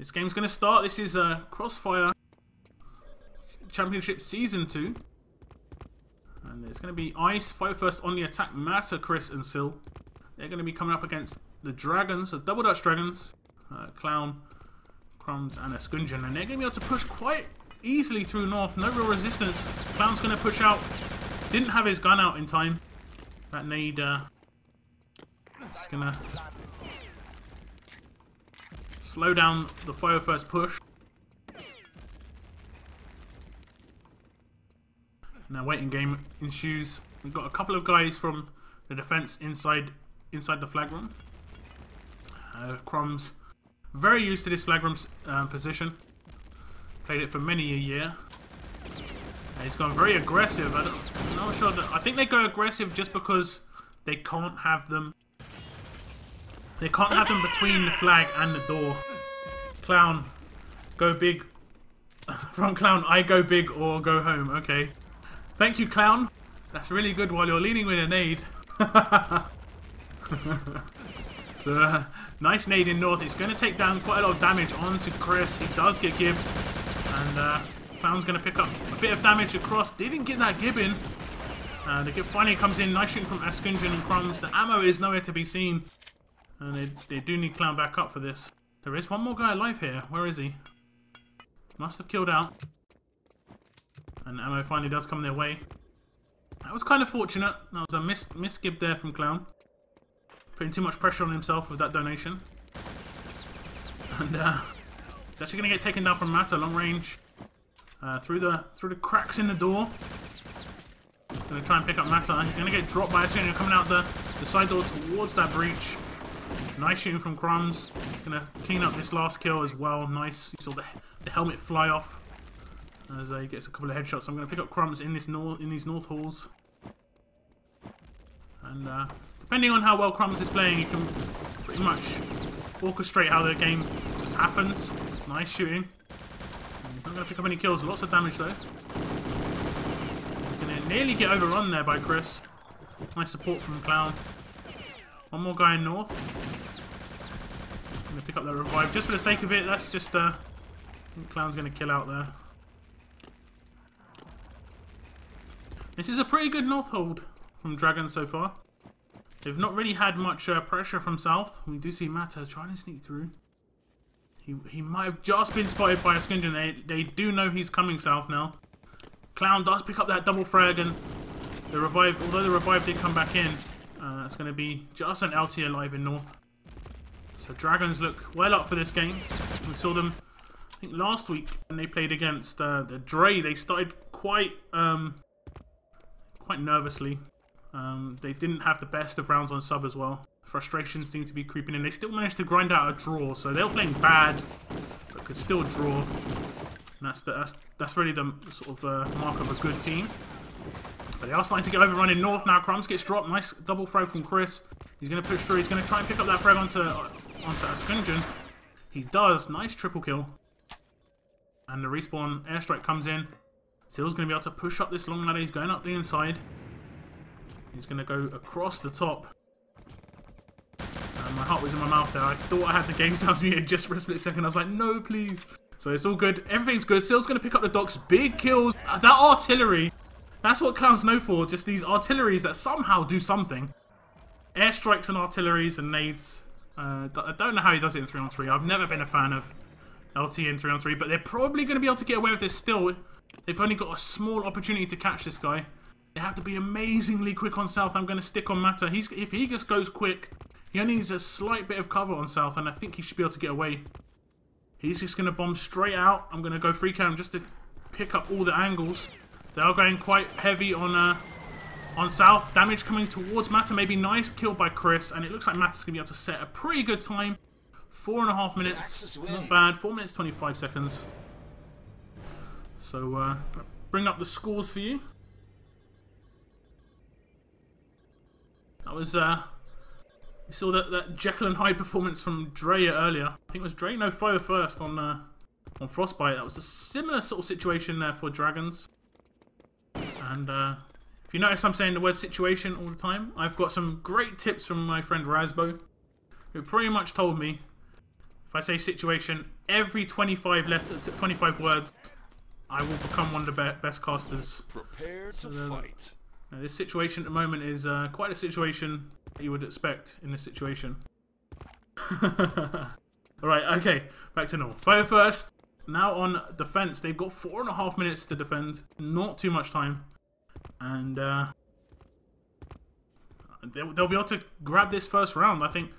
This game's going to start. This is Crossfire Championship Season 2. And it's going to be Ice, Fire First on the attack, Massa, Chris and Sil. They're going to be coming up against the Dragons, the Double Dutch Dragons, Clown, Crumbs and Eskunjan. And they're going to be able to push quite easily through North. No real resistance. Clown's going to push out. Didn't have his gun out in time. That nade just going to slow down the Fire First push. Now waiting game ensues. We've got a couple of guys from the defense inside the flag room. Crumbs, very used to this flag room position. Played it for many a year. He's gone very aggressive. I'm not sure I think they go aggressive just because they can't have them. They can't have them between the flag and the door. Clown, go big. From Clown, I go big or go home. Okay. Thank you, Clown. That's really good while you're leaning with a nade. So, nice nade in North. It's going to take down quite a lot of damage onto Chris. He does get gibbed. And Clown's going to pick up a bit of damage across. Didn't get that gib in. The gib finally comes in. Nice shooting from Eskunjan and Crumbs. The ammo is nowhere to be seen. And they do need Clown back up for this. There is one more guy alive here. Where is he? Must have killed out. And ammo finally does come their way. That was kind of fortunate. That was a miss gib there from Clown. Putting too much pressure on himself with that donation. And he's actually going to get taken down from Mata, long range. Through the cracks in the door. Going to try and pick up Mata. He's going to get dropped by Eskunjan coming out the side door towards that breach. Nice shooting from Crumbs. Going to clean up this last kill as well. Nice. You saw the helmet fly off as he gets a couple of headshots. I'm going to pick up Crumbs in these north halls. And depending on how well Crumbs is playing, he can pretty much orchestrate how the game just happens. Nice shooting. He's not going to pick up any kills. Lots of damage though. He's going to nearly get overrun there by Chris. Nice support from Clown. One more guy in North. I'm going to pick up that revive just for the sake of it. That's just I think Clown's going to kill out there. This is a pretty good North hold from Dragons so far. They've not really had much pressure from South. We do see Mata trying to sneak through. He might have just been spotted by Eskunjan. They do know he's coming South now. Clown does pick up that double frag and the revive, although the revive did come back in, it's going to be just an LT alive in North. So Dragons look well up for this game. We saw them, I think last week when they played against the Dre. They started quite nervously. They didn't have the best of rounds on sub as well. Frustrations seem to be creeping in. They still managed to grind out a draw, so they were playing bad, but could still draw. And that's really the sort of mark of a good team. But they are starting to get overrun in North now. Crumbs gets dropped. Nice double frag from Chris. He's going to push through. He's going to try and pick up that frag onto Eskunjan. He does. Nice triple kill. And the respawn airstrike comes in. Sil's going to be able to push up this long ladder. He's going up the inside. He's going to go across the top. And my heart was in my mouth there. I thought I had the game sounds muted just for a split second. I was like, no, please. So it's all good. Everything's good. Sil's going to pick up the docks. Big kills. That artillery. That's what Clown's known for. Just these artilleries that somehow do something. Airstrikes and artilleries and nades. I don't know how he does it in 3-on-3. I've never been a fan of LT in 3-on-3. But they're probably going to be able to get away with this still. They've only got a small opportunity to catch this guy. They have to be amazingly quick on South. I'm going to stick on Mata. If he just goes quick, he only needs a slight bit of cover on South, and I think he should be able to get away. He's just going to bomb straight out. I'm going to go free cam just to pick up all the angles. They are going quite heavy on South. Damage coming towards Mata. Maybe nice kill by Chris, and it looks like Mata's going to be able to set a pretty good time. 4.5 minutes. Not bad. 4 minutes 25 seconds. So bring up the scores for you. That was you saw that Jekyll and Hyde performance from Dre earlier. I think it was Dre. No, Fire First on Frostbite. That was a similar sort of situation there for Dragons. And if you notice, I'm saying the word situation all the time. I've got some great tips from my friend Razbo, who pretty much told me If I say situation, every 25 words, I will become one of the best casters. Prepare to fight. Now, this situation at the moment is quite a situation that you would expect in this situation. Alright, okay, back to normal. Fire first. Now on defense, they've got 4.5 minutes to defend. Not too much time. And they'll be able to grab this first round. I think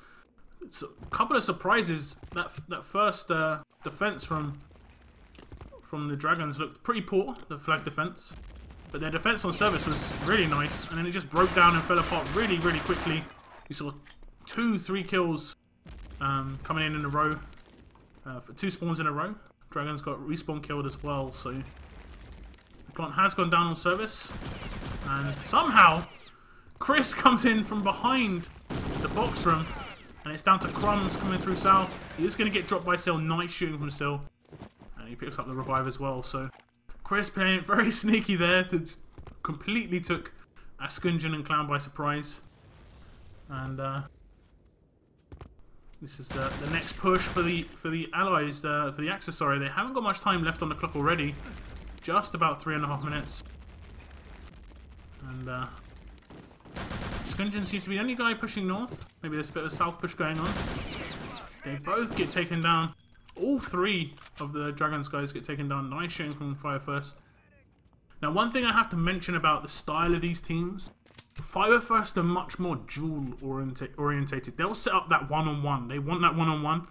it's a couple of surprises. That first defense from the Dragons looked pretty poor, the flag defense. But their defense on service was really nice. And then it just broke down and fell apart really, really quickly. You saw 2-3 kills coming in a row. For 2 spawns in a row. Dragons got respawn killed as well. So the plant has gone down on service. And somehow Chris comes in from behind the box room. And it's down to Crumbs coming through south. He is going to get dropped by Sil. Nice shooting from Sil. And he picks up the revive as well. So Chris playing it very sneaky there. That completely took Askunjan and Clown by surprise. And this is the next push for the allies, for the Axis, sorry. They haven't got much time left on the clock already. Just about 3.5 minutes. And Askunjan seems to be the only guy pushing north. Maybe there's a bit of a south push going on. They both get taken down. All 3 of the Dragons guys get taken down. Nice shooting from Fire First. Now, one thing I have to mention about the style of these teams. Fire First are much more duel orientated. They'll set up that one-on-one. They want that one-on-one.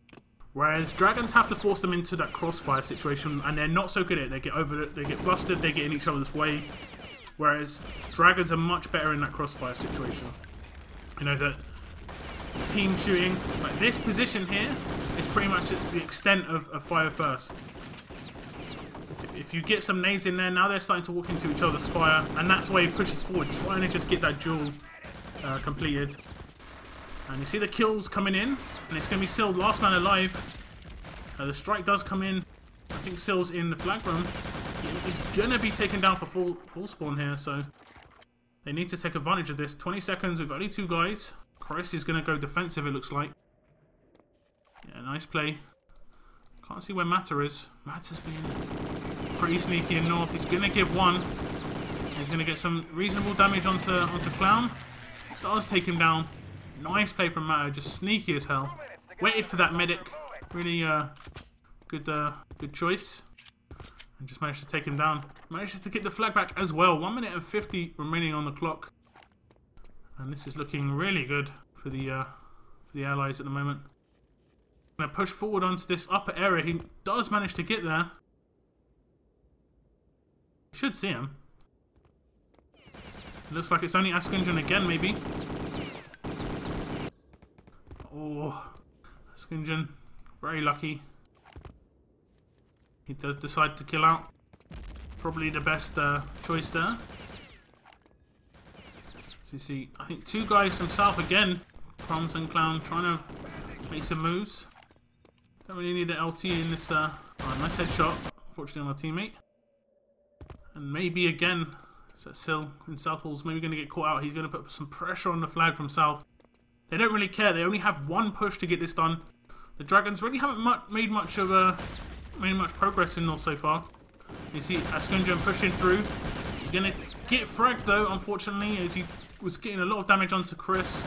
Whereas Dragons have to force them into that crossfire situation, and they're not so good at it. They get over it, they get flustered, they get in each other's way. Whereas Dragons are much better in that crossfire situation. You know, that team shooting, like this position here, is pretty much the extent of Fire First. If you get some nades in there, now they're starting to walk into each other's fire, and that's why he pushes forward, trying to just get that duel completed. And you see the kills coming in, and it's going to be Sil, last man alive. The strike does come in. I think Sil's in the flag room. He's going to be taken down for full spawn here, so they need to take advantage of this. 20 seconds with only 2 guys. Chris is going to go defensive, it looks like. Yeah, nice play. Can't see where Matter is. Matter's being pretty sneaky in north. He's going to give 1. He's going to get some reasonable damage onto Clown. Does take him down. Nice play from Matter, just sneaky as hell. Waited for that medic. Really good choice. And just managed to take him down. Manages to get the flag back as well. 1 minute and 50 remaining on the clock. And this is looking really good for the allies at the moment. Going to push forward onto this upper area. He does manage to get there. Should see him. It looks like it's only Askunjan again, maybe. Oh, Askunjan, very lucky. He does decide to kill out. Probably the best choice there. So you see, I think 2 guys from south again. Crumbs and Clown trying to make some moves. Don't really need an LT in this. Oh, nice headshot. Unfortunately on our teammate. And maybe again, Sil in South Hall's maybe going to get caught out. He's going to put some pressure on the flag from south. They don't really care. They only have 1 push to get this done. The Dragons really haven't made much progress in north so far. You see Askunjan pushing through. He's going to get fragged though, unfortunately, as he was getting a lot of damage onto Chris.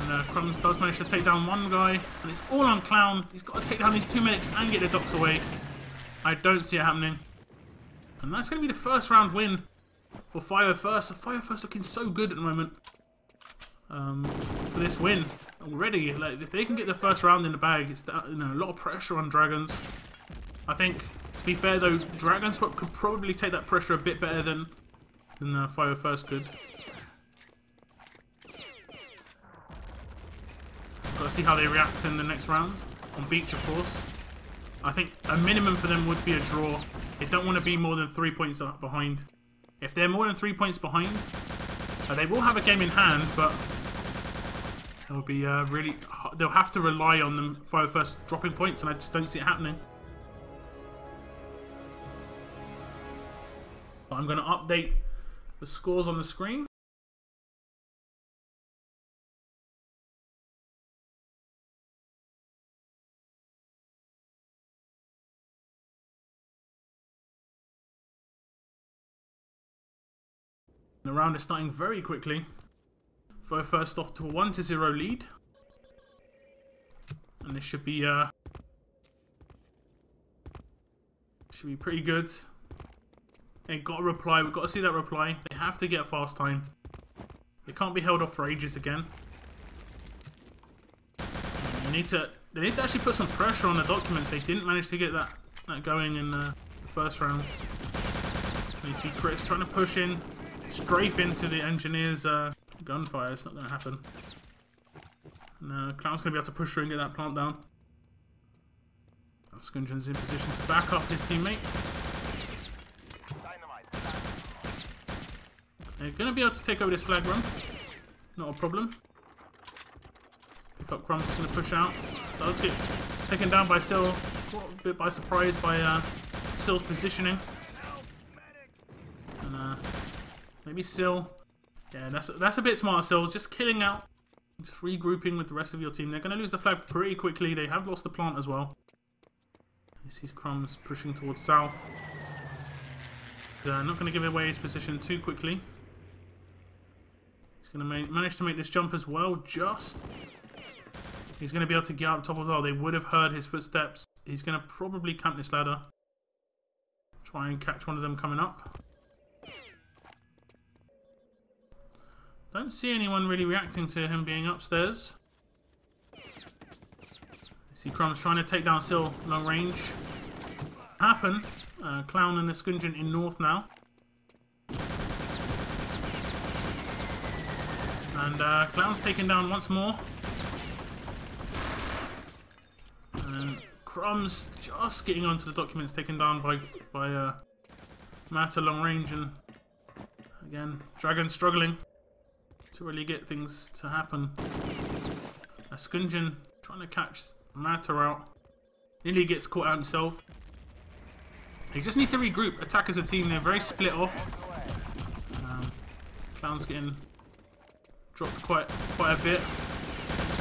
And Crumbs does manage to take down 1 guy. And it's all on Clown. He's got to take down these 2 medics and get the docks away. I don't see it happening. And that's going to be the first round win for Fire First. Fire First looking so good at the moment for this win already. Like, if they can get the first round in the bag, it's a lot of pressure on Dragons. I think, to be fair though, Dragons could probably take that pressure a bit better than Fire First could. Got to see how they react in the next round. On beach, of course. I think a minimum for them would be a draw. They don't want to be more than 3 points behind. If they're more than 3 points behind, they will have a game in hand, but it'll be really. They'll have to rely on them Fire First dropping points, and I just don't see it happening. I'm going to update the scores on the screen. The round is starting very quickly. Fire First off to a 1-0 lead. And this should be pretty good. They got a reply. We've got to see that reply. They have to get fast time. They can't be held off for ages again. They need to actually put some pressure on the documents. They didn't manage to get that going in the first round. You see Chris trying to push in, strafe into the engineer's gunfire. It's not going to happen. No, Clown's going to be able to push through and get that plant down. Skunjan's in position to back up his teammate. They're going to be able to take over this flag run. Not a problem. Pick up Crumb's going to push out. Does get taken down by Syl. Caught a bit by surprise by Syl's positioning. And maybe Syl. Yeah, that's a bit smart, Syl. Just killing out. Just regrouping with the rest of your team. They're going to lose the flag pretty quickly. They have lost the plant as well. You see Crumbs pushing towards south. Not going to give away his position too quickly. He's going to manage to make this jump as well, just. He's going to be able to get up top as well. They would have heard his footsteps. He's going to probably camp this ladder. Try and catch one of them coming up. Don't see anyone really reacting to him being upstairs. See Crumbs trying to take down Syl long range. Happen. Clown and the Skunjan in north now. And Clown's taken down once more. And Crumbs just getting onto the documents, taken down by Matter long range. And again, Dragon struggling to really get things to happen. Skunjan trying to catch Matter out. Nearly gets caught out himself. They just need to regroup, attack as a team. They're very split off. Clown's getting dropped quite a bit.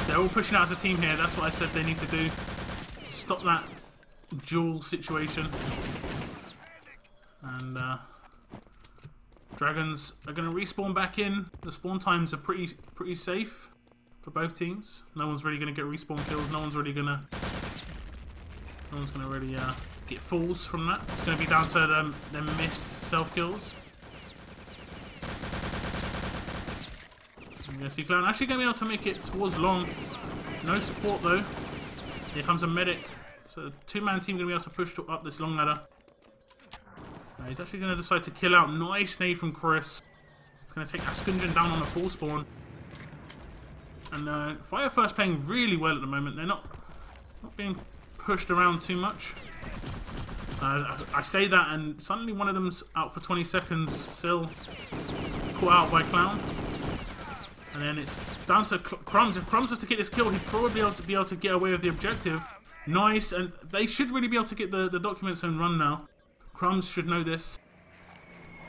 They're all pushing out as a team here. That's what I said they need to do to stop that duel situation. And Dragons are going to respawn back in. The spawn times are pretty safe for both teams. No one's really going to get respawn kills. No one's really going to really get falls from that. It's going to be down to them missed self kills. Yeah, see Clown actually going to be able to make it towards long. No support though. Here comes a medic. So the two-man team going to be able to push up this long ladder. He's actually going to decide to kill out. Nice nade from Chris. He's going to take Skunjan down on the full spawn. And Fire First playing really well at the moment. They're not being pushed around too much. I say that and suddenly one of them's out for 20 seconds. Syl caught out by Clown. And then it's down to Crumbs. If Crumbs was to get this kill, he'd probably be able to get away with the objective. Nice, and they should really be able to get the documents and run now. Crumbs should know this.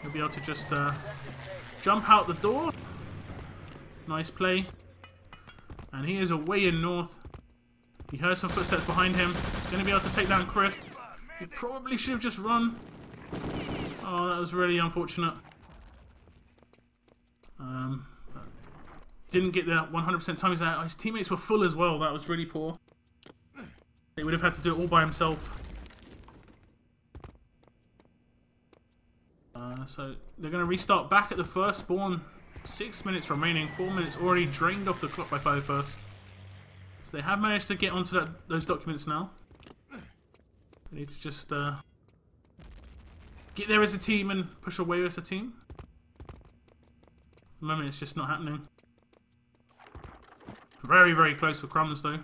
He'll be able to just jump out the door. Nice play. And he is away in north. He heard some footsteps behind him. He's going to be able to take down Chris. He probably should have just run. Oh, that was really unfortunate. Didn't get that 100% time. His teammates were full as well. That was really poor. They would have had to do it all by himself. So they're going to restart back at the first spawn. 6 minutes remaining. 4 minutes already drained off the clock by Fire First. So they have managed to get onto those documents now. They need to just get there as a team and push away as a team. At the moment it's just not happening. Very, very close for Crumbs though.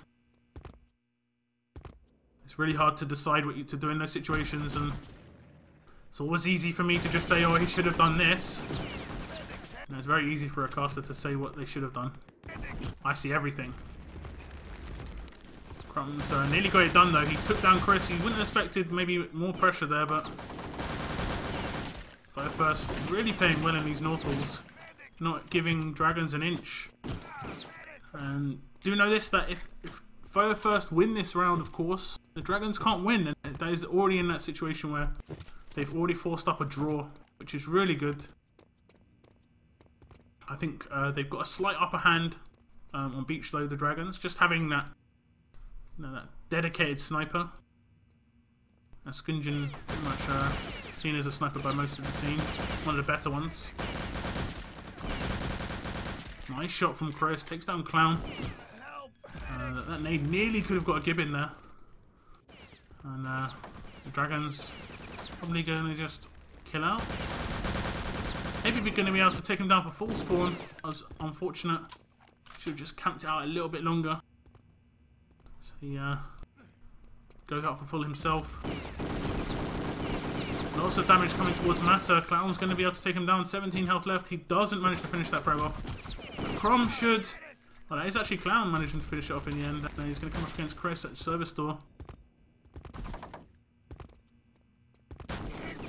It's really hard to decide what to do in those situations, and it's always easy for me to just say, oh, he should have done this. And it's very easy for a caster to say what they should have done. I see everything. Crumbs nearly got it done though. He took down Chris. He wouldn't have expected maybe more pressure there, but Fire First really playing well in these North Halls. Not giving Dragons an inch. And do know this, that if Fire First win this round, of course, the Dragons can't win. And that is already in that situation where they've already forced up a draw, which is really good. I think they've got a slight upper hand on beach though, the Dragons. Just having that, that dedicated sniper. Skunjan pretty much seen as a sniper by most of the scene. One of the better ones. Nice shot from Chris. Takes down Clown. That nade nearly could have got a gib in there. And the Dragons probably going to just kill out. Maybe we're going to be able to take him down for full spawn. I was unfortunate. Should have just camped it out a little bit longer. So he goes out for full himself. Lots of damage coming towards Matter. Clown's going to be able to take him down. 17 health left. He doesn't manage to finish that throw off. Crom should. Well, that is actually Clown managing to finish it off in the end. Now he's going to come up against Chris at Service Door.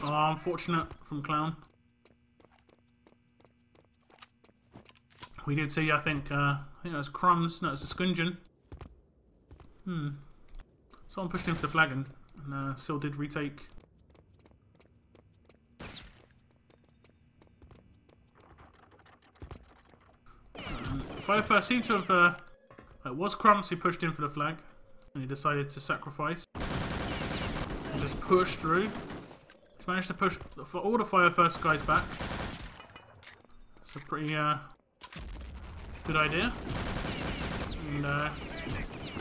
Oh, unfortunate from Clown. We did see, I think it was Crumbs. No, it was a Skunjan. Someone pushed in for the flag and still did retake. Fire first seemed to have it was Crumbs who pushed in for the flag, and he decided to sacrifice and just push through. He's managed to push for all the Fire First guys back. It's a pretty good idea. And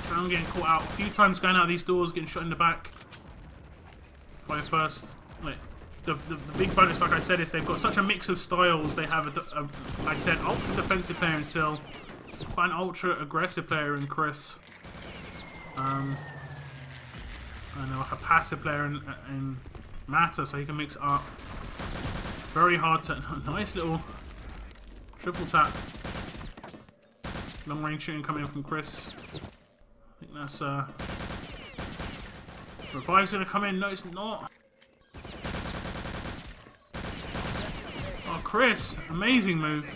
Clown getting caught out a few times, going out of these doors, getting shot in the back. Fire First, like the big bonus, like I said, is they've got such a mix of styles. They have like I said, ultra defensive player in Sil, quite an ultra aggressive player in Chris, and like a passive player in Matter, so he can mix it up. Very hard to. Nice little triple tap. Long range shooting coming in from Chris. I think that's Revive's gonna come in. No, it's not. Oh, Chris, amazing move.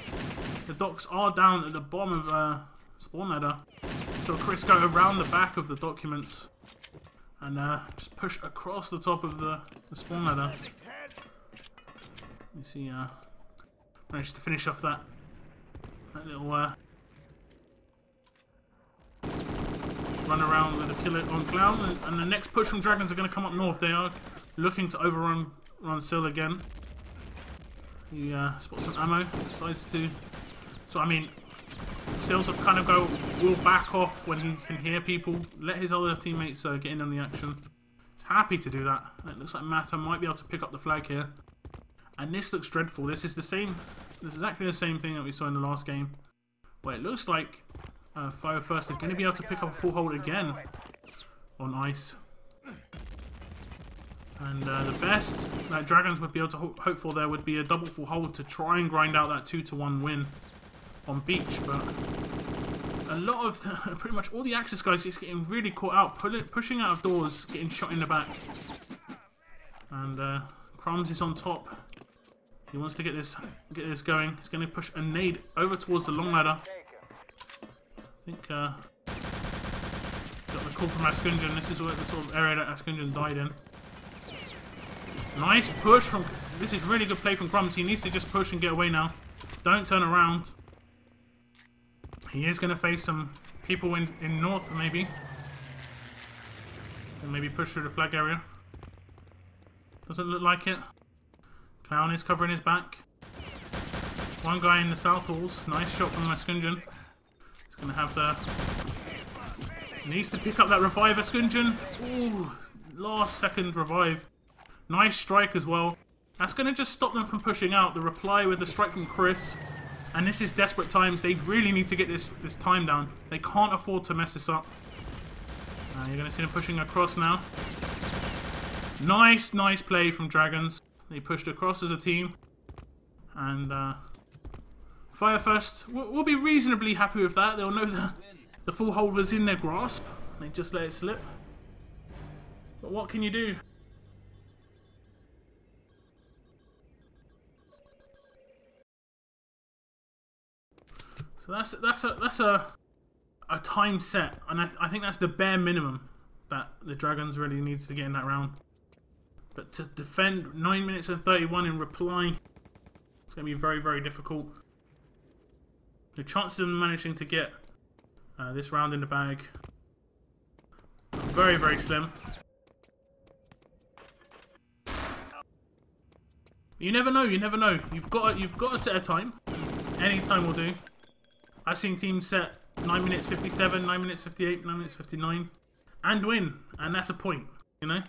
The docks are down at the bottom of spawn ladder, so Chris go around the back of the documents and just push across the top of the spawn ladder. You see, managed to finish off that little run around with a killer on Clown, and the next push from Dragons are going to come up north. They are looking to overrun Sil again. He spots some ammo, decides to. So I mean, Sil's will kind of will back off when he can hear people. Let his other teammates get in on the action. He's happy to do that. And it looks like Matter might be able to pick up the flag here. And this looks dreadful. This is the same. This is exactly the same thing that we saw in the last game, where it looks like Fire First are going to be able to pick up a full hold again on ice. And the best that Dragons would be able to hope for there would be a double full hold to try and grind out that 2-1 win on beach. But a lot of, pretty much all the Axis guys just getting really caught out, pushing out of doors, getting shot in the back. And Crumbs is on top. He wants to get this going. He's going to push a nade over towards the long ladder. I think got the call from Askunjan. This is the sort of area that Askunjan died in. Nice push from. This is really good play from Crumbs. He needs to just push and get away now. Don't turn around. He is going to face some people in north, maybe. And maybe push through the flag area. Doesn't look like it. Clown is covering his back. One guy in the south halls. Nice shot from Askunjan. He's going to have the. Needs to pick up that revive, Askunjan. Ooh, last second revive. Nice strike as well. That's going to just stop them from pushing out. The reply with the strike from Chris. And this is desperate times. They really need to get this time down. They can't afford to mess this up. You're going to see them pushing across now. Nice play from Dragons. They pushed across as a team. And Fire First will be reasonably happy with that. They'll know that the full hold was in their grasp. They just let it slip. But what can you do? So that's a time set, and I think that's the bare minimum that the Dragons really needs to get in that round. But to defend 9 minutes and 31 in reply, it's going to be very, very difficult. The chances of managing to get this round in the bag are very, very slim. You never know. You never know. You've got to set a time. Any time will do. I've seen teams set 9 minutes 57, 9 minutes 58, 9 minutes 59, and win. And that's a point. You know,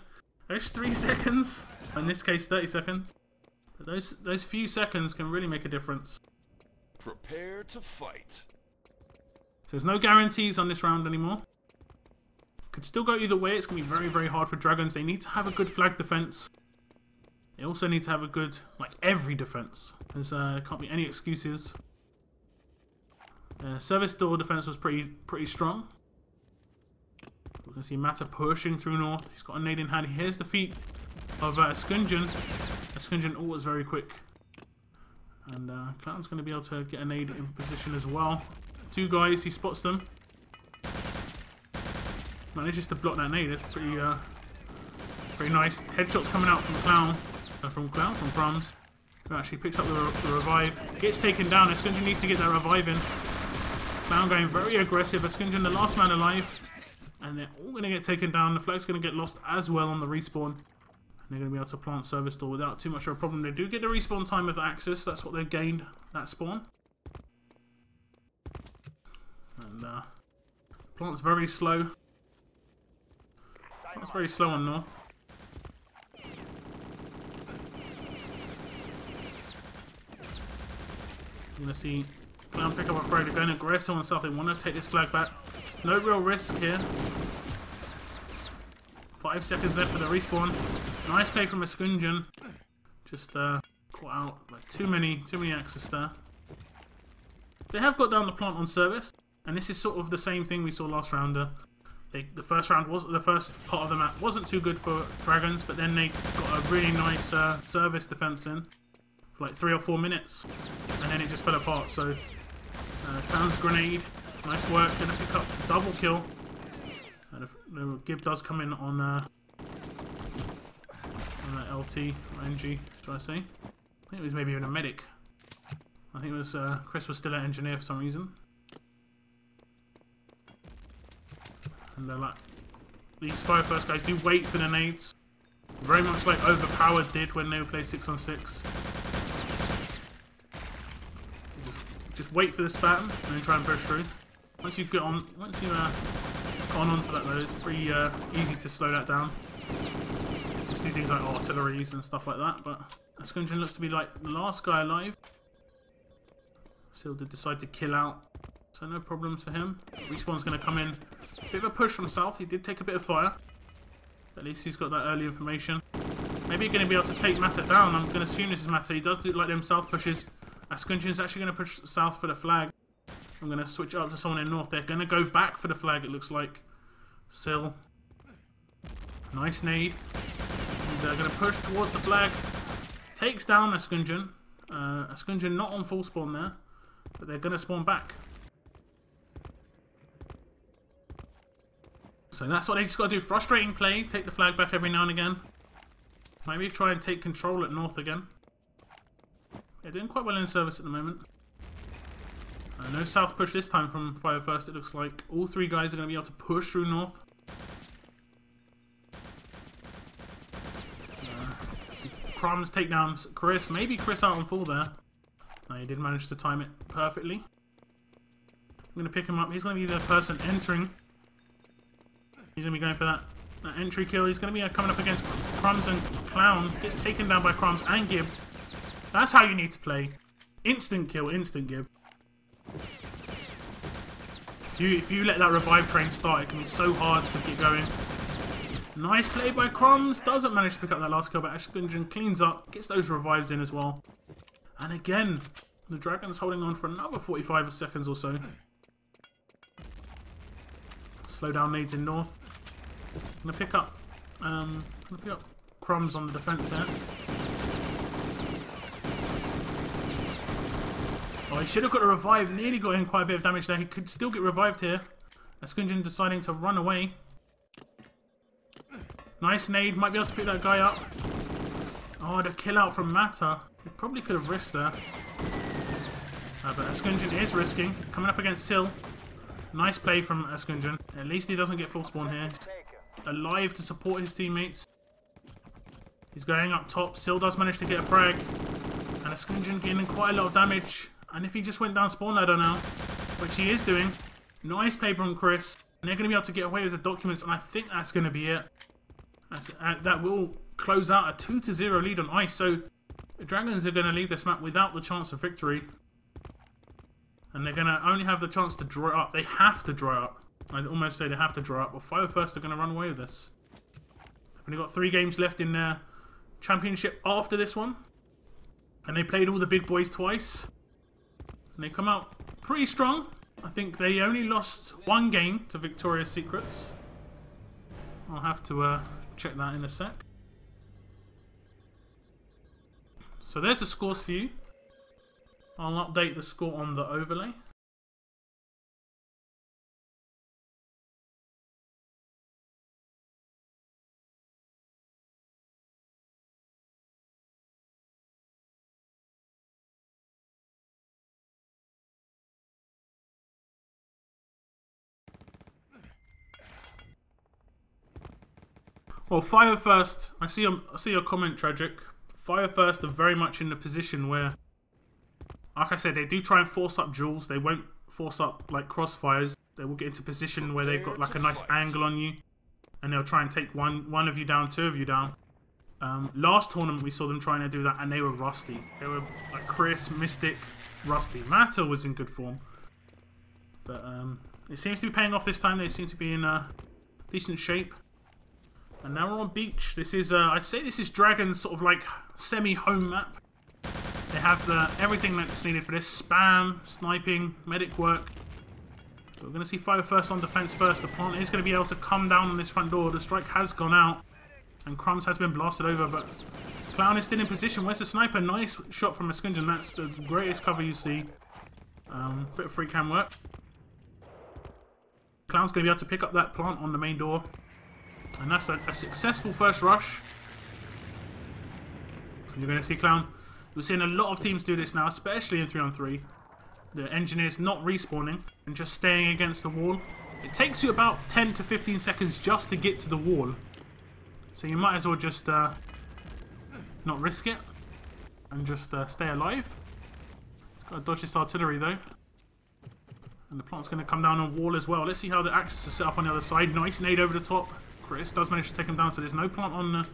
those 3 seconds. In this case, 30 seconds. But those few seconds can really make a difference. Prepare to fight. So there's no guarantees on this round anymore. Could still go either way. It's going to be very, very hard for Dragons. They need to have a good flag defense. They also need to have a good, like, every defense. There can't be any excuses. Service door defense was pretty strong. We can see Mata pushing through north. He's got a nade in hand. Here's the feet of Eskunjan. Eskunjan always very quick. And Clown's going to be able to get a nade in position as well. 2 guys, he spots them. Manages to block that nade. It's pretty nice. Headshots coming out from Clown. From Crumbs. Who actually picks up the revive. Gets taken down. Eskunjan needs to get that revive in. Clown going very aggressive. Eskunjan the last man alive. And they're all going to get taken down. The flag's going to get lost as well on the respawn. And they're going to be able to plant service door without too much of a problem. They do get the respawn time of the Axis. That's what they've gained, that spawn. And plant's very slow. Plant's very slow on north. You're going to see Clown pick up a frag. They're going aggressive on south. They want to take this flag back. No real risk here. 5 seconds left for the respawn. Nice play from Eskunjan. Just caught out like too many Axis there. They have got down the plant on service, and this is sort of the same thing we saw last rounder. The first round was the first part of the map wasn't too good for Dragons, but then they got a really nice service defense in for like 3 or 4 minutes, and then it just fell apart. So Clown's grenade, nice work, gonna pick up the double kill. And the Gib does come in on LT or NG, should I say? I think it was maybe even a medic. I think it was Chris was still an engineer for some reason. And like these 5 first guys do wait for the nades, very much like Overpowered did when they would play 6 on 6. Just wait for the spam and then try and push through. Once you've gone onto that though, it's pretty easy to slow that down. Just do things like artilleries and stuff like that. But Eskunjan looks to be like the last guy alive. Still did decide to kill out, so no problems for him. Respawn's going to come in. Bit of a push from south. He did take a bit of fire. At least he's got that early information. Maybe he's going to be able to take Mata down. I'm going to assume this is Mata. He does do like them south pushes. Eskunjan's actually going to push south for the flag. I'm going to switch it up to someone in north. They're going to go back for the flag, it looks like. Sill. Nice nade. They're going to push towards the flag. Takes down Eskunjan. Eskunjan not on full spawn there, but they're going to spawn back. So that's what they just got to do. Frustrating play. Take the flag back every now and again. Maybe try and take control at north again. They're doing quite well in service at the moment. No south push this time from Fire First. It looks like all 3 guys are going to be able to push through north. Crumbs take down Chris. Maybe Chris out on full there. No, he did manage to time it perfectly. I'm going to pick him up. He's going to be the person entering. He's going to be going for that entry kill. He's going to be coming up against Crumbs and Clown. Gets taken down by Crumbs and Gibbs. That's how you need to play. Instant kill, instant Gib. If you let that revive train start, it can be so hard to get going. Nice play by Crumbs. Doesn't manage to pick up that last kill, but Eskunjan cleans up. Gets those revives in as well. And again, the Dragon's holding on for another 45 seconds or so. Slow down nades in north. Gonna pick up Crumbs on the defense here. Oh, he should have got a revive. Nearly got in quite a bit of damage there. He could still get revived here. Eskunjan deciding to run away. Nice nade. Might be able to pick that guy up. Oh, the kill out from Mata. He probably could have risked there. But Eskunjan is risking. Coming up against Sil. Nice play from Eskunjan. At least he doesn't get full spawn here. He's alive to support his teammates. He's going up top. Sil does manage to get a frag. And Eskunjan getting quite a lot of damage. And if he just went down spawn ladder now, which he is doing, nice play from Chris. And they're going to be able to get away with the documents. And I think that's going to be it. That will close out a 2-0 lead on ice. So the Dragons are going to leave this map without the chance of victory. And they're going to only have the chance to draw it up. They have to draw it up. I'd almost say they have to draw it up. But Fire First are going to run away with this. They've only got 3 games left in their championship after this one. And they played all the big boys twice. And they come out pretty strong. I think they only lost 1 game to Victoria's Secrets. I'll have to check that in a sec. So there's the scores for you. I'll update the score on the overlay. Well, Fire First, I see your comment, Tragic. Fire First are very much in the position where, like I said, they do try and force up duels. They won't force up like crossfires. They will get into position where they've got like a nice angle on you, and they'll try and take one of you down, 2 of you down. Last tournament we saw them trying to do that, and they were rusty. They were like Chris, Mystic, rusty. Matter was in good form, but it seems to be paying off this time. They seem to be in decent shape. And now we're on beach. This is, I'd say this is Dragon's sort of like semi-home map. They have everything that's needed for this. Spam, sniping, medic work. But we're going to see Fire First on defense first. The plant is going to be able to come down on this front door. The strike has gone out. And Crumbs has been blasted over, but Clown is still in position. Where's the sniper? Nice shot from Eskunjan. That's the greatest cover you see. Bit of free cam work. Clown's going to be able to pick up that plant on the main door. And that's a successful first rush. You're going to see Clown. We're seeing a lot of teams do this now, especially in 3-on-3. The engineers not respawning and just staying against the wall. It takes you about 10 to 15 seconds just to get to the wall. So you might as well just not risk it and just stay alive. It's got to dodge this artillery though. And the plant's going to come down on wall as well. Let's see how the axis is set up on the other side. Nice nade over the top. Chris does manage to take him down, so there's no plant on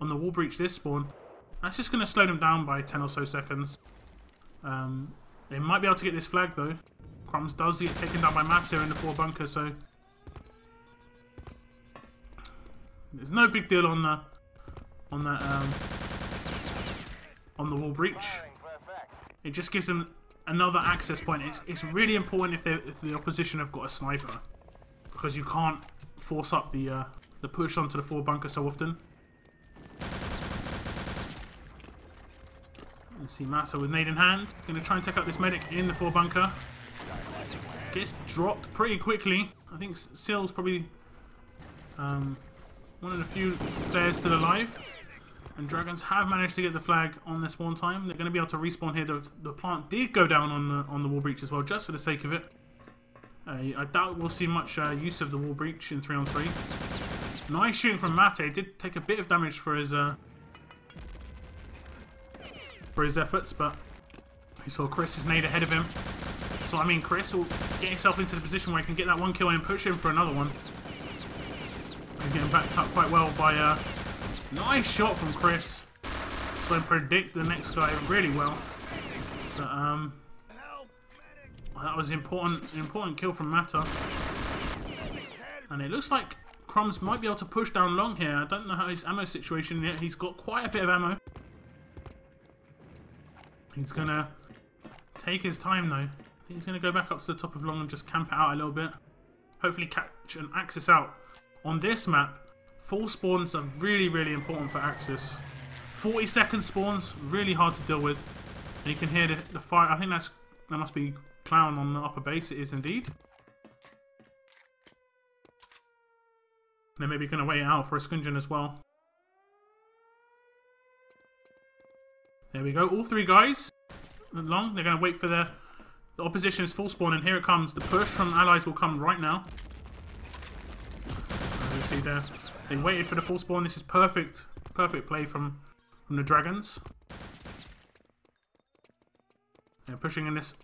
the wall breach this spawn. That's just going to slow them down by 10 or so seconds. They might be able to get this flag though. Crumbs does get taken down by Maps here in the 4 bunker, so there's no big deal on the wall breach. It just gives them another access point. It's really important if the opposition have got a sniper, because you can't force up the push onto the 4 bunker so often. Let's see Mata with nade in hand. Going to try and take out this medic in the 4 bunker. Gets dropped pretty quickly. I think Sil's probably one of the few players still alive. And Dragons have managed to get the flag on this spawn time. They're going to be able to respawn here. The plant did go down on the wall breach as well, just for the sake of it. I doubt we'll see much use of the wall breach in 3-on-3. Nice shooting from Mate. Did take a bit of damage for his efforts, but he saw Chris's nade ahead of him. So I mean, Chris will get himself into the position where he can get that 1 kill and push him for another one. And getting backed up quite well by nice shot from Chris. So I predict the next guy really well. But that was an important kill from Mata. And it looks like Crumbs might be able to push down long here. I don't know how his ammo situation yet. He's got quite a bit of ammo. He's gonna take his time though. I think he's gonna go back up to the top of long and just camp it out a little bit. Hopefully catch an Axis out. On this map, full spawns are really, really important for Axis. 40-second spawns, really hard to deal with. And you can hear the fire. I think that must be Clown on the upper base. It is indeed. They're maybe going to wait it out for a Eskunjan as well. There we go. All 3 guys long. They're going to wait for their The opposition is full spawn, and here it comes. The push from allies will come right now. As you see there, they waited for the full spawn. This is perfect play from the Dragons. They're pushing in this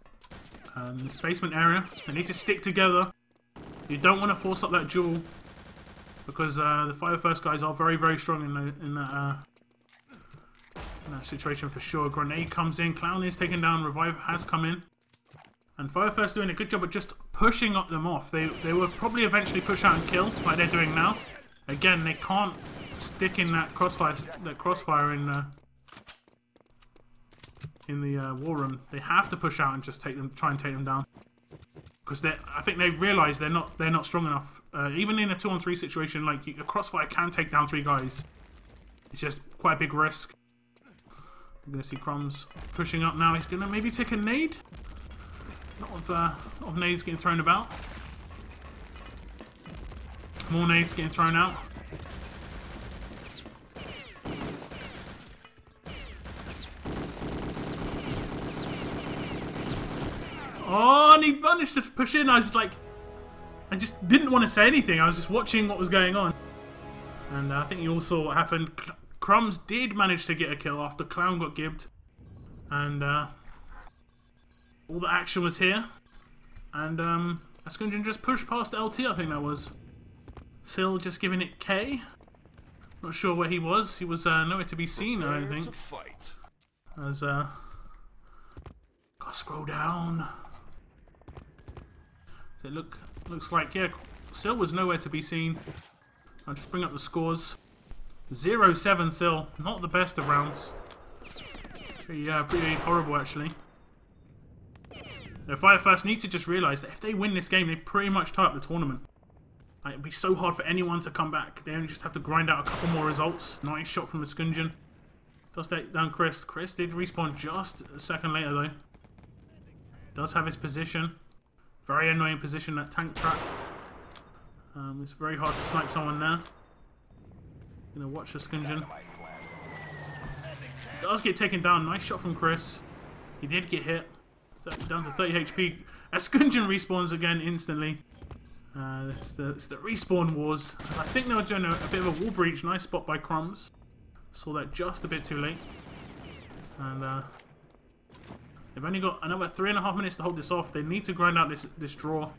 basement area. They need to stick together. You don't want to force up that duel because the Fire First guys are very, very strong in that situation for sure. Grenade comes in. Clown is taken down. Revive has come in. And Fire First doing a good job of just pushing up them off. They will probably eventually push out and kill like they're doing now. Again, they can't stick in that crossfire in the war room. They have to push out and just try and take them down. Because I think they've realised they're not strong enough. Even in a 2-on-3 situation, like a crossfire can take down 3 guys. It's just quite a big risk. We're going to see Crumbs pushing up now. He's going to maybe take a nade. A lot of nades getting thrown about. More nades getting thrown out. Oh, and he managed to push in. I just didn't want to say anything. I was just watching what was going on. And I think you all saw what happened. Crumbs did manage to get a kill after Clown got gibbed. And all the action was here. And Askunjan just pushed past LT, I think that was. Sil just giving it K. Not sure where he was. He was nowhere to be seen, I don't think. As gotta scroll down. So it looks like, yeah, Sil was nowhere to be seen. I'll just bring up the scores. 0-7 Sil, not the best of rounds. Pretty horrible actually. The Fire First need to just realise that if they win this game, they pretty much tie up the tournament. Like, it'd be so hard for anyone to come back. They only just have to grind out a couple more results. Nice shot from Askunjan. Does take down Chris. Chris did respawn just a second later though. Does have his position. Very annoying position, that tank trap. It's very hard to snipe someone there. Gonna watch Askunjan. Does get taken down. Nice shot from Chris. He did get hit. Down to 30 HP. Askunjan respawns again instantly. It's the respawn wars. I think they were doing a bit of a wall breach. Nice spot by Crumbs. Saw that just a bit too late. And they've only got another 3.5 minutes to hold this off. They need to grind out this draw.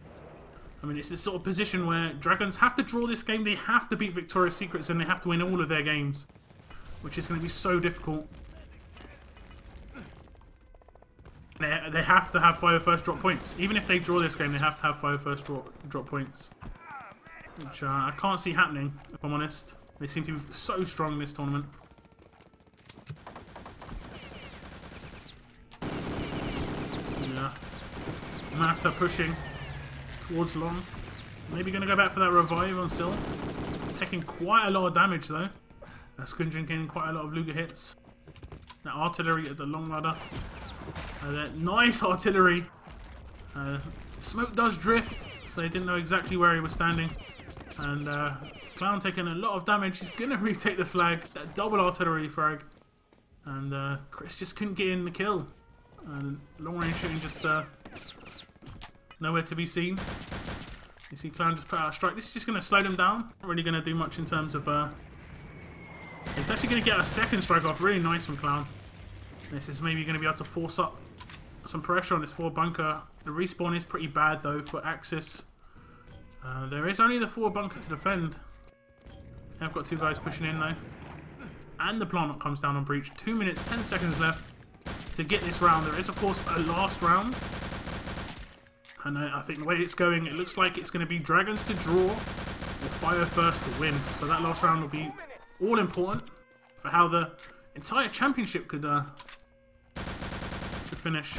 I mean, it's this sort of position where Dragons have to draw this game. They have to beat Victoria's Secrets and they have to win all of their games, which is going to be so difficult. They have to have Fire First drop points. Even if they draw this game, they have to have Fire First drop points. Which I can't see happening, if I'm honest. They seem to be so strong this tournament. Yeah. Mata pushing towards long. Maybe going to go back for that revive on Sil. Taking quite a lot of damage though. Askunjan getting quite a lot of Luger hits. That artillery at the long ladder. That nice artillery. Smoke does drift, so they didn't know exactly where he was standing. And Clown taking a lot of damage. He's going to retake the flag. That double artillery frag. And Chris just couldn't get in the kill. And long range shooting just nowhere to be seen. You see Clown just put out a strike. This is just going to slow them down. Not really going to do much in terms of... It's actually going to get a second strike off. Really nice from Clown. This is maybe going to be able to force up some pressure on this 4 bunker. The respawn is pretty bad though for Axis. There is only the 4 bunker to defend. I've got 2 guys pushing in though. And the plant comes down on breach. 2 minutes, 10 seconds left to get this round. There is of course a last round. And I think the way it's going, it looks like it's going to be Dragons to draw or Fire First to win. So that last round will be all important for how the entire championship could finish.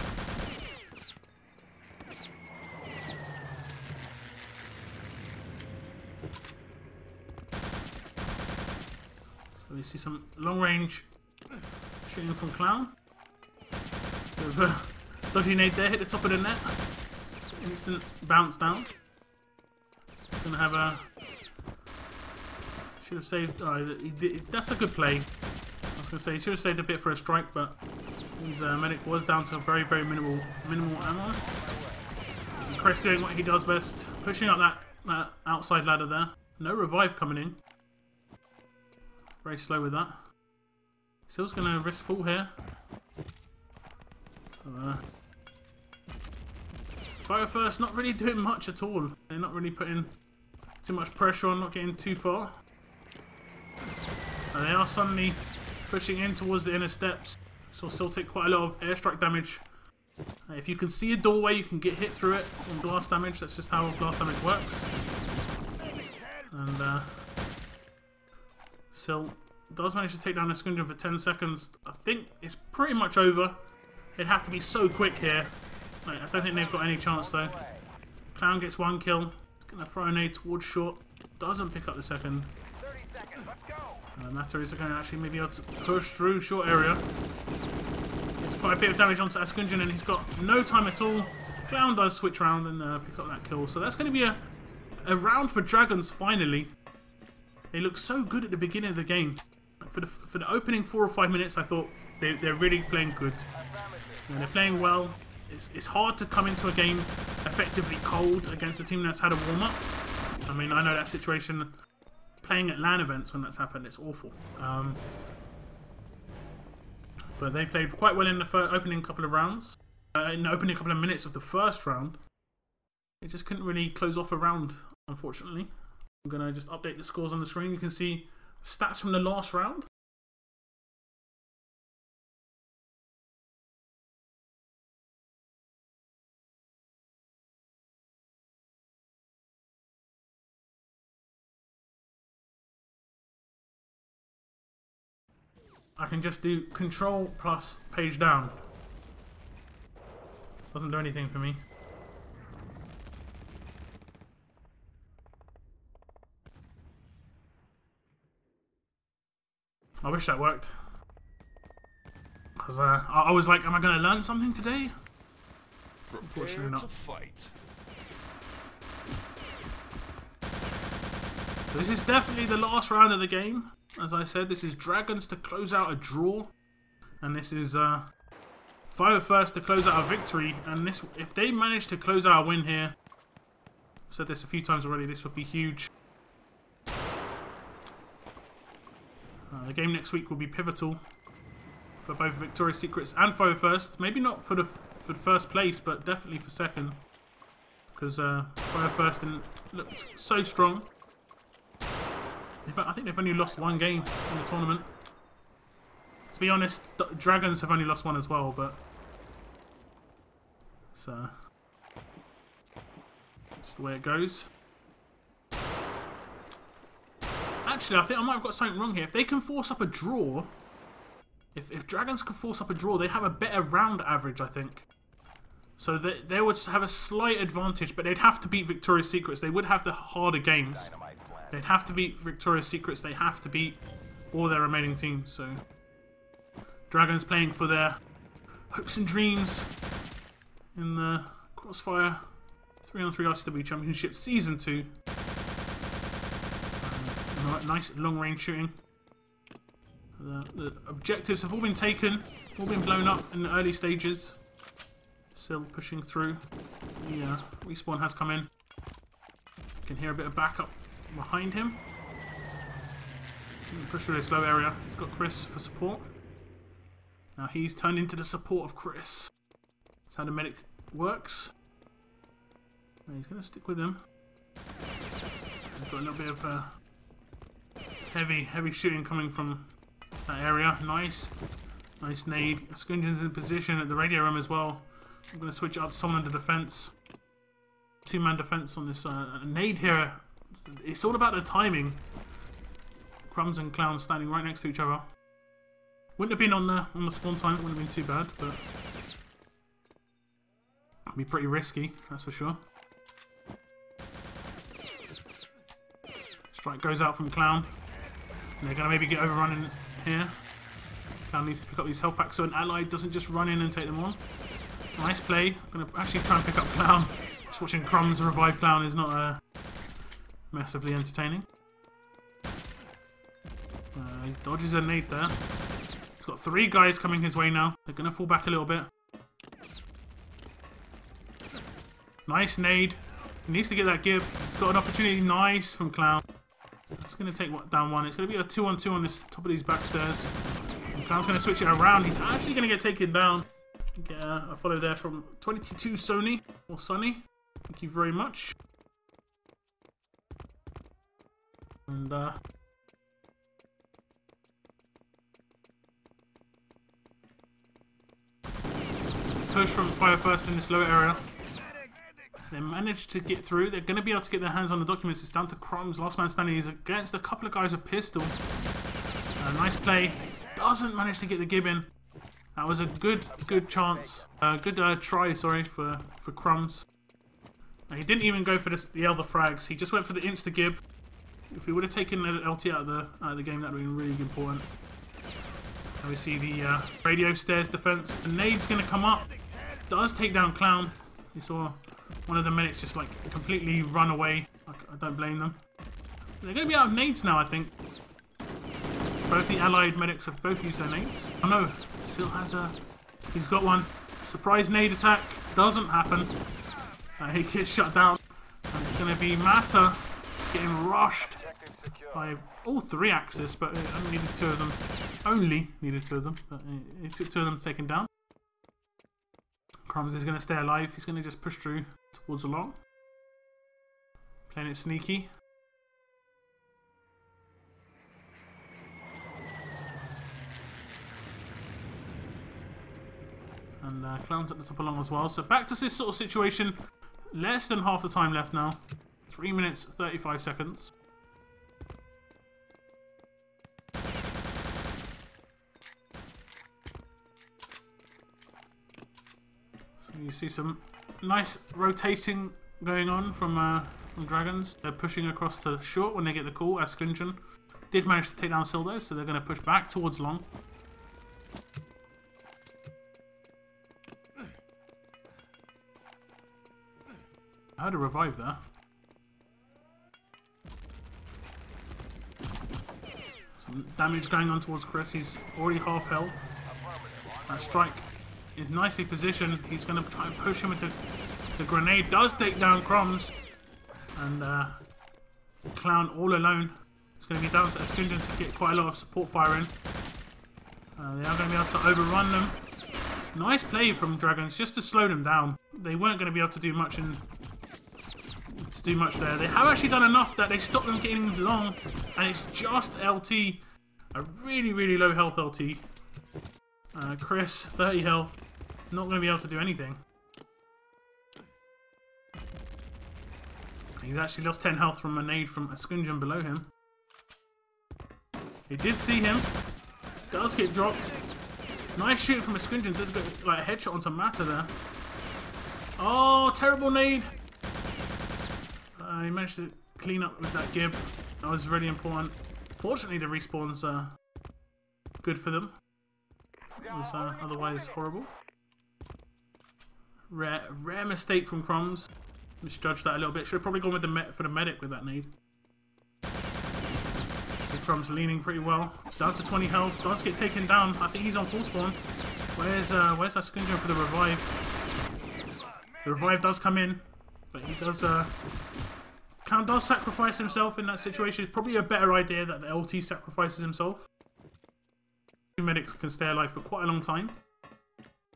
So we see some long range shooting from Clown. Bit of a dodgy nade there, hit the top of the net. Instant bounce down. He's gonna have a... Should have saved... Oh, that's a good play. I was going to say, he should have saved a bit for a strike, but His medic was down to very, very minimal ammo. And Chris doing what he does best, pushing up that outside ladder there. No revive coming in. Very slow with that. Still's going to risk full here. So, Fire First not really doing much at all. They're not really putting too much pressure on, not getting too far. And they are suddenly pushing in towards the inner steps. So still take quite a lot of airstrike damage. If you can see a doorway, you can get hit through it on blast damage. That's just how blast damage works. And Sil does manage to take down a Scungin for 10 seconds. I think it's pretty much over. It'd have to be so quick here. I don't think they've got any chance though. Clown gets one kill. He's going to throw a nade towards short. Doesn't pick up the second. 30 seconds, let's go. MerlinatoR is going to actually maybe able to push through short area. Gets quite a bit of damage onto Scungin and he's got no time at all. Clown does switch around and pick up that kill. So that's going to be a round for Dragons finally. They look so good at the beginning of the game. For the opening 4 or 5 minutes, I thought they're really playing good. And they're playing well. It's hard to come into a game effectively cold against a team that's had a warm-up. I mean, I know that situation playing at LAN events when that's happened, it's awful. But they played quite well in the opening couple of rounds. In the opening couple of minutes of the first round. They just couldn't really close off a round, unfortunately. I'm going to just update the scores on the screen. You can see stats from the last round. I can just do Control plus page down. Doesn't do anything for me. I wish that worked. Because I was like, am I going to learn something today? Unfortunately not. So this is definitely the last round of the game. As I said, this is Dragons to close out a draw. And this is Fire First to close out a victory. And this, if they manage to close out a win here, I've said this a few times already, this would be huge. The game next week will be pivotal for both Victoria's Secrets and Fire First. Maybe not for the first place, but definitely for second. Because Fire First looked so strong. In fact, I think they've only lost one game in the tournament. To be honest, Dragons have only lost one as well, but it's just the way it goes. Actually, I think I might have got something wrong here. If they can force up a draw, if Dragons can force up a draw, they have a better round average, I think. So they would have a slight advantage, but they'd have to beat Victoria's Secrets. They would have the harder games. They'd have to beat Victoria's Secrets. They have to beat all their remaining teams. So Dragons playing for their hopes and dreams in the Crossfire 3-on-3 RTCW Championship Season 2. Nice long-range shooting. The objectives have all been taken, all been blown up in the early stages. Still pushing through. The respawn has come in. You can hear a bit of backup behind him. Push through this low area. He's got Chris for support. Now he's turned into the support of Chris. That's how the medic works. And he's going to stick with him. He's got a little bit of heavy shooting coming from that area. Nice nade. Scungin's in position at the radio room as well. I'm going to switch up someone in the defense. 2-man defense on this nade here. It's all about the timing. Crumbs and Clown standing right next to each other. Wouldn't have been on the spawn time. It wouldn't have been too bad, but it'd be pretty risky, that's for sure. Strike goes out from Clown. And they're going to maybe get overrun in here. Clown needs to pick up these health packs so an ally doesn't just run in and take them on. Nice play. I'm going to actually try and pick up Clown. Just watching Crumbs revive Clown is not massively entertaining. He dodges a nade there. He's got 3 guys coming his way now. They're going to fall back a little bit. Nice nade. He needs to get that Gib. He's got an opportunity. Nice from Clown. It's going to take down 1. It's going to be a 2-on-2 on this top of these back stairs. And Clown's going to switch it around. He's actually going to get taken down. Get a follow there from 22 Sony or Sunny. Thank you very much. And push from Fire First in this lower area. They managed to get through. They're going to be able to get their hands on the documents. It's down to Crumbs. Last man standing. He's against a couple of guys with pistol. Nice play. Doesn't manage to get the Gib in. That was a good chance. Good try, sorry, for Crumbs. He didn't even go for the other frags. He just went for the insta-Gib. If he would have taken the LT out of the game, that would have been really important. Now we see the radio stairs defense. The nade's going to come up. Does take down Clown. You saw one of the medics just like completely run away. I don't blame them. They're going to be out of nades now, I think. Both the allied medics have both used their nades. Oh no, still has a... He's got one. Surprise nade attack. Doesn't happen. He gets shut down. And it's going to be Mata getting rushed by all 3 Axis, but it only needed 2 of them. Only needed 2 of them, but it took 2 of them to take him down. Crumbs is going to stay alive. He's going to just push through towards the long. Playing it sneaky. And Clown's at the top along as well. So back to this sort of situation. Less than half the time left now. 3 minutes, 35 seconds. So you see some nice rotating going on from Dragons. They're pushing across to short when they get the call. Askunjan did manage to take down Sildo, so they're going to push back towards long. I heard a revive there. Some damage going on towards Chris. He's already half health. That strike is nicely positioned. He's going to try and push him with the grenade. Does take down Crumbs. And Clown all alone. It's going to be down to Askunjan to get quite a lot of support fire in. They are going to be able to overrun them. Nice play from Dragons just to slow them down. They weren't going to be able to do much there. They have actually done enough that they stopped them getting long, and it's just LT, a really low health LT. Chris, 30 health, not going to be able to do anything. He's actually lost 10 health from a nade from Askunjan below him. He did see him, does get dropped. Nice shooting from Askunjan, does get like a headshot onto Mata there. Oh, terrible nade. He managed to clean up with that Gib. That was really important. Fortunately, the respawn's good for them. It was otherwise horrible. Rare mistake from Crumbs. Misjudged that a little bit. Should have probably gone with for the medic with that nade. So Crumbs leaning pretty well. Down to 20 health. Does get taken down. I think he's on full spawn. Where's Askunjan for the revive? The revive does come in, but he does. Clown does sacrifice himself in that situation. It's probably a better idea that the LT sacrifices himself. Two medics can stay alive for quite a long time.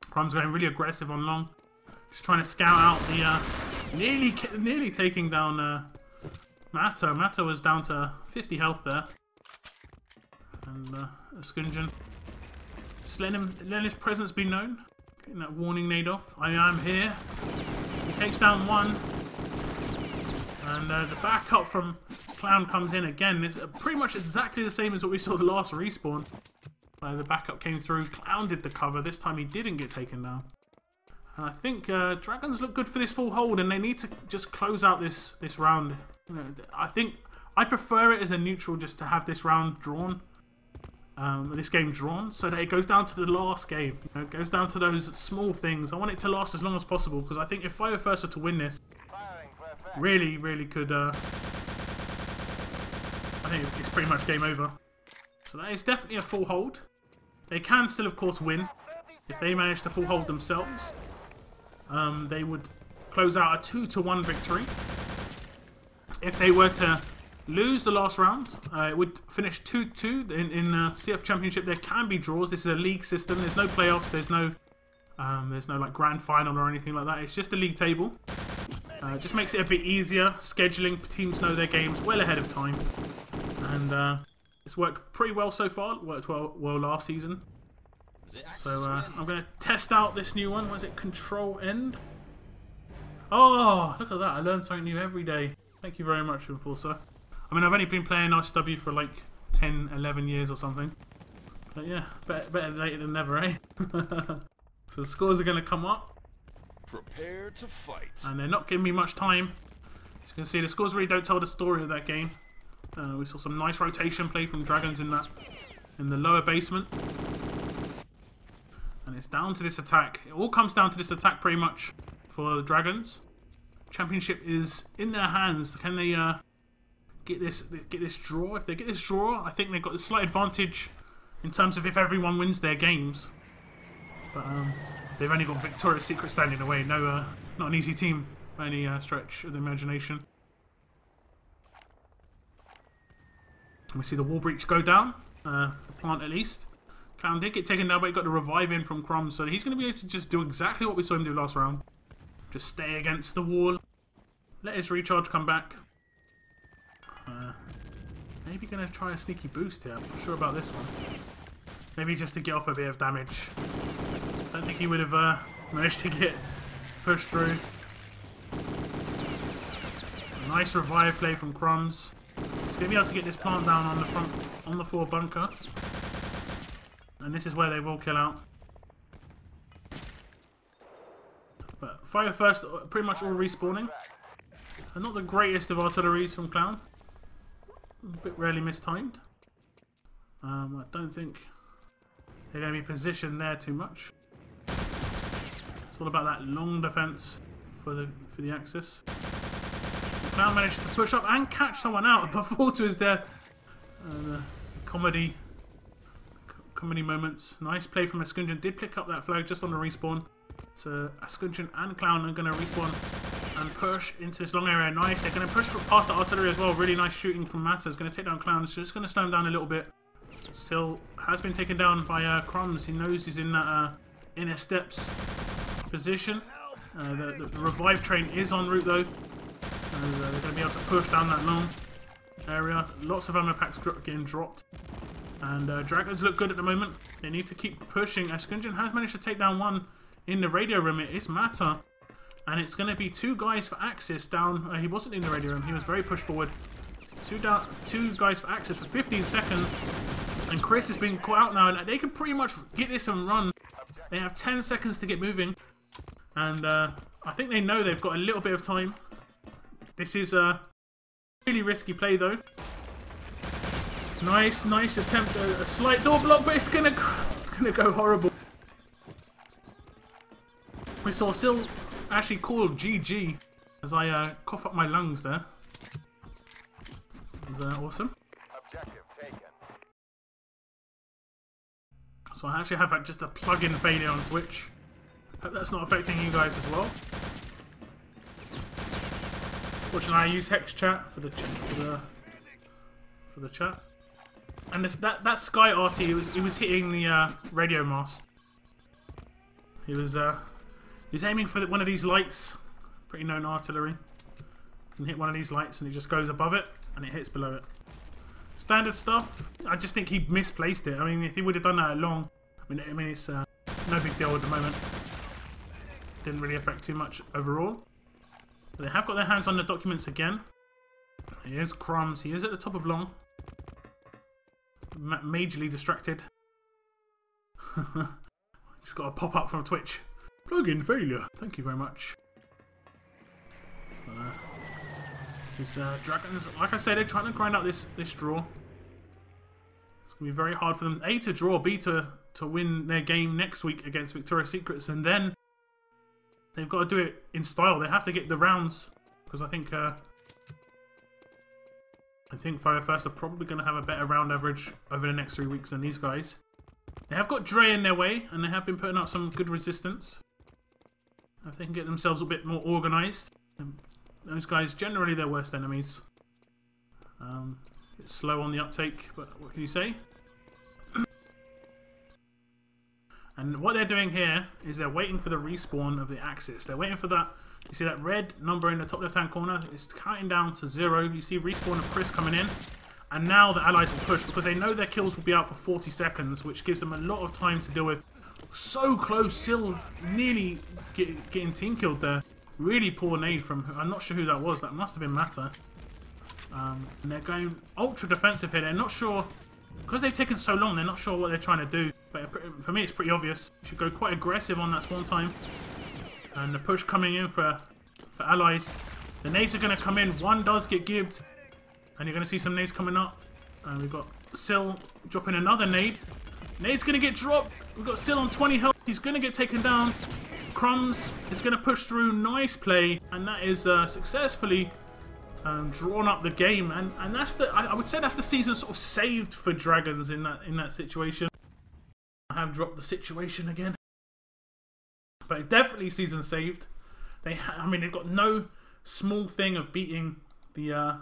Crumb's going really aggressive on long. Just trying to scout out the... nearly taking down Mata. Mata was down to 50 health there. And Askunjan just letting his presence be known. Getting that warning nade off. I am here. He takes down one. And the backup from Clown comes in again. It's pretty much exactly the same as what we saw the last respawn. The backup came through. Clown did the cover. This time he didn't get taken down. And I think Dragons look good for this full hold, and they need to just close out this round. You know, I think I prefer it as a neutral just to have this round drawn, this game drawn, so that it goes down to the last game. You know, it goes down to those small things. I want it to last as long as possible because I think if Fire First were to win this, really could. I think it's pretty much game over. So that is definitely a full hold. They can still, of course, win. If they manage to full hold themselves, they would close out a 2-1 victory. If they were to lose the last round, it would finish 2-2. In CF Championship, there can be draws. This is a league system. There's no playoffs. There's no like grand final or anything like that. It's just a league table. Just makes it a bit easier. Scheduling, teams know their games well ahead of time. And it's worked pretty well so far. It worked well last season. So I'm going to test out this new one. Was it Control End? Oh, look at that. I learn something new every day. Thank you very much, Enforcer. I mean, I've only been playing RTCW for like 10, 11 years or something. But yeah, better late than never, eh? So the scores are going to come up. Prepare to fight. And they're not giving me much time. As you can see, the scores really don't tell the story of that game. We saw some nice rotation play from Dragons in the lower basement. And it's down to this attack. It all comes down to this attack pretty much for the Dragons. Championship is in their hands. Can they get this draw? If they get this draw, I think they've got a slight advantage in terms of if everyone wins their games. But they've only got Victoria's Secret standing in the way. No, not an easy team by any stretch of the imagination. We see the wall breach go down. The plant at least. Clown did get taken down, but he got the revive in from Crumbs, so he's going to be able to just do exactly what we saw him do last round. Just stay against the wall. Let his recharge come back. Maybe going to try a sneaky boost here. I'm not sure about this one. Maybe just to get off a bit of damage. Don't think he would have managed to get pushed through. A nice revive play from Crumbs. He's going to be able to get this plant down on the front, on the floor bunker. And this is where they will kill out. But Fire First, pretty much all respawning. And not the greatest of artilleries from Clown. A bit rarely mistimed. I don't think they're going to be positioned there too much. It's all about that long defense for the Axis. Clown managed to push up and catch someone out before to his death. Comedy moments. Nice play from Escungeon. Did pick up that flag just on the respawn. So Escungeon and Clown are going to respawn and push into this long area. Nice. They're going to push past the artillery as well. Really nice shooting from Matter. Is going to take down Clown. It's just going to slow him down a little bit. Still has been taken down by Crumbs. He knows he's in that inner steps position. The revive train is en route though. They're going to be able to push down that long area. Lots of ammo packs getting dropped. And Dragons look good at the moment. They need to keep pushing. Escungeon has managed to take down one in the radio room. It is Matter. And it's going to be two guys for Axis down. He wasn't in the radio room. He was very pushed forward. Two guys for Axis for 15 seconds. And Chris has been caught out now. And they can pretty much get this and run. They have 10 seconds to get moving. And I think they know they've got a little bit of time. This is a really risky play though. Nice attempt at a slight door block, but it's gonna go horrible. We saw Sil actually call GG as I cough up my lungs there. It was awesome. Objective taken. So I actually have just a plug-in failure on Twitch. Hope that's not affecting you guys as well. Fortunately, I use Hex Chat for the chat. And that Sky RT, he was hitting the radio mast. He was aiming for one of these lights. Pretty known artillery. Can hit one of these lights and it just goes above it and it hits below it. Standard stuff. I just think he misplaced it. I mean, if he would have done that long, I mean it's no big deal at the moment. Didn't really affect too much overall. But they have got their hands on the documents again. Here's Crumbs. He is at the top of long. Majorly distracted. Just got a pop up from Twitch. Plug-in failure. Thank you very much. This is Dragons. Like I said, they're trying to grind out this draw. It's gonna be very hard for them. A, to draw, B, to win their game next week against Victoria's Secrets, and then they've got to do it in style. They have to get the rounds because I think Fire First are probably going to have a better round average over the next 3 weeks than these guys. They have got Dre in their way, and they have been putting up some good resistance. If they can get themselves a bit more organised. Those guys, generally their worst enemies. It's slow on the uptake, but what can you say? And what they're doing here is they're waiting for the respawn of the Axis. They're waiting for that. You see that red number in the top left-hand corner? It's counting down to 0. You see respawn of Chris coming in. And now the allies will push because they know their kills will be out for 40 seconds, which gives them a lot of time to deal with. So close, Syl nearly getting team killed there. Really poor nade from, I'm not sure who that was. That must have been Mata. And they're going ultra defensive here. They're not sure, because they've taken so long, they're not sure what they're trying to do. But for me, it's pretty obvious. You should go quite aggressive on that spawn time. And the push coming in for allies. The nades are going to come in. One does get gibbed. And you're going to see some nades coming up. And we've got Syl dropping another nade. Nade's going to get dropped. We've got Syl on 20 health. He's going to get taken down. Crumbs is going to push through. Nice play. And that is successfully drawn up the game. And that's the, I would say that's the season sort of saved for Dragons in that situation. I have dropped the situation again. But it's definitely season saved. I mean, they've got no small thing of beating the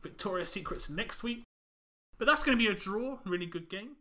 Victoria's Secrets next week. But that's going to be a draw. Really good game.